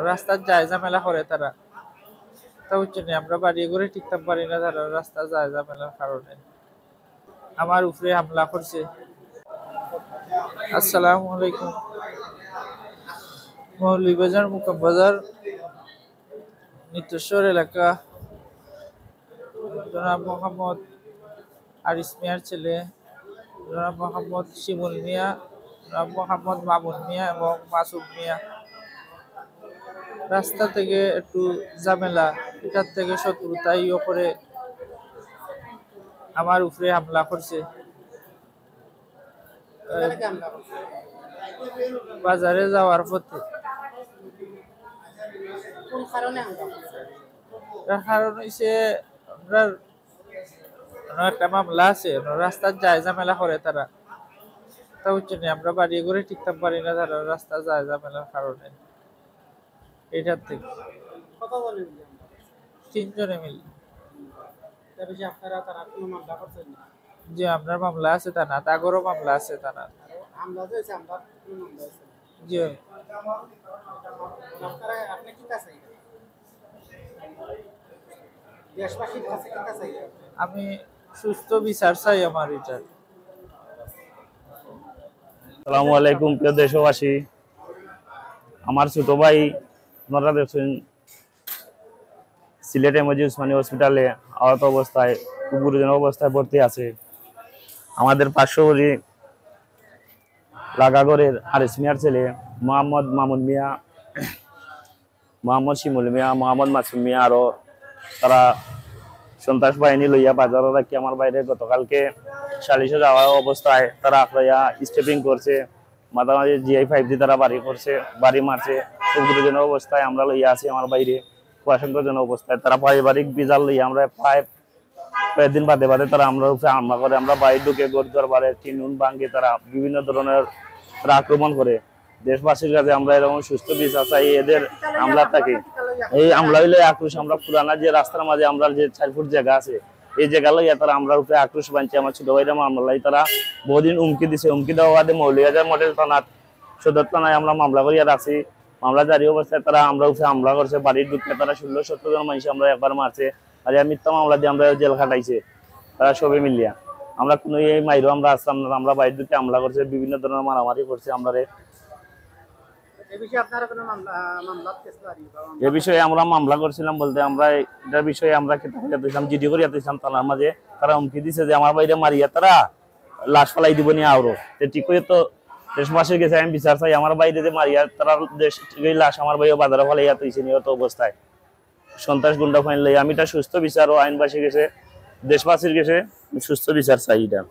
রাস্তার যায় ঝামেলা করে তারা। তা বুঝছেন আমরা বাড়ি ঘরে টিকতে পারি না, তারা রাস্তা যায় ঝামেলার কারণে আমার উপরে হামলা করছে। আসসালামু আলাইকুম। মৌলভীবাজার মুকামবাজার নিত্যস্বর এলাকা, জনাব মোহাম্মদ আরিস মিয়ার ছেলে জনাব মোহাম্মদ শিমুল মিয়া, জনাব মোহাম্মদ মামুন মিয়া এবং মাসুদ মিয়া রাস্তা থেকে একটু ঝামেলা, এটার থেকে শত্রুতা করে আমার উপরে হামলা করছে। বাজারে যাওয়ার পথে। কারণ হইছে আপনার একটা মামলা আছে, রাস্তার যায় ঝামেলা করে তারা। তা বুঝছেন আমরা বাড়ি ঘরে টিকতে পারি না, তারা রাস্তা যায় ঝামেলার কারণে এটার থেকে। তিনজনে মিলে। জি আপনার মামলা আছে থানা, তাগরও মামলা আছে থানা। জি আমি সুস্থ বিচার চাই আমার এটার। আসসালামু আলাইকুম প্রিয় দেশবাসী। আমার ছোট ভাই আপনারা দেখছেন সিলেট এমজি উসমানী হসপিটালে আহত অবস্থায়, খুব গুরুতর অবস্থায় ভর্তি আছে। আমাদের পার্শ্ববর্তী লাগাগড়ের আরিস মিয়ার ছেলে মোহাম্মদ মামুন মিয়া, মোহাম্মদ শিমুল মিয়া, মোহাম্মদ মাসুম মিয়া আরো তারা সন্ত্রাস বাহিনী লইয়া বাজারে রাখি আমার বাইরে গতকালকে সালিশে যাওয়া অবস্থায় তারা আখড়াইয়া স্টেপিং করছে, মাঝামাঝি GI-5 দিয়ে তারা বাড়ি মারছে। খুব গুরুতর অবস্থায় আমরা লইয়া আছি আমার বাইরে, খুব আশঙ্কাজনক অবস্থায়। তারা পারিবারিক বিজাল লইয়া আমরা প্রায় কয়েকদিন বাদে বাদে তারা আমরা উপরে হামলা করে, আমরা বাড়ি ঢুকে ঘর দরবারে টিনুন ভাঙ্গে তারা বিভিন্ন ধরনের তারা আক্রমণ করে। দেশবাসীর কাছে আমরা এরকম সুস্থ বিচার চাই এদের হামলা থাকে। এই হামলা হইলে আক্রোশ আমরা পুরানা যে রাস্তার মাঝে আমরা যে 4 ফুট জায়গা আছে এই জায়গা লইয়া তারা আমরা উপরে আক্রোশ বানছে। আমার ছোট ভাইরা মামলাই তারা বহুদিন হুমকি দিছে, হুমকি দেওয়া বাদে মৌলভীবাজার মডেল থানা সদর থানায় আমরা মামলা করিয়া রাখছি। মামলা জারি অবস্থায় তারা আমরা উপরে হামলা করছে, বাড়ির ঢুকে তারা 16-17 জন মানুষ আমরা একবার মারছে, আর মিথ্যা মামলা দিয়ে আমরা জেল খাটাইছে তারা সবে মিলিয়া। আমরা কোনো এই মাইরও আমরা আসলাম না, আমরা বাড়ির ঢুকে হামলা করছে, বিভিন্ন ধরনের মারামারি করছে। আমরা এ বিষয়ে আমরা মামলা করছিলাম বলতে আমরা এটার বিষয়ে আমরা জিডি করিয়া দিয়েছিলাম থানার মাঝে। তারা হুমকি দিছে যে আমার বাইরে মারিয়া তারা লাশ ফেলাই দিব নিয়ে আরো ঠিক করে। তো দেশবাসীর কাছে আমি বিচার চাই, আমার বাইরে যে মারিয়া তারা দেশ লাশ আমার বাইরে বাজারে ফেলাইয়া তুইছে নিহত অবস্থায় সন্ত্রাস গুন্ডা ফাইন লই। আমি এটা সুস্থ বিচার ও আইনবাসীর কাছে দেশবাসীর কাছে সুস্থ বিচার চাই এটা।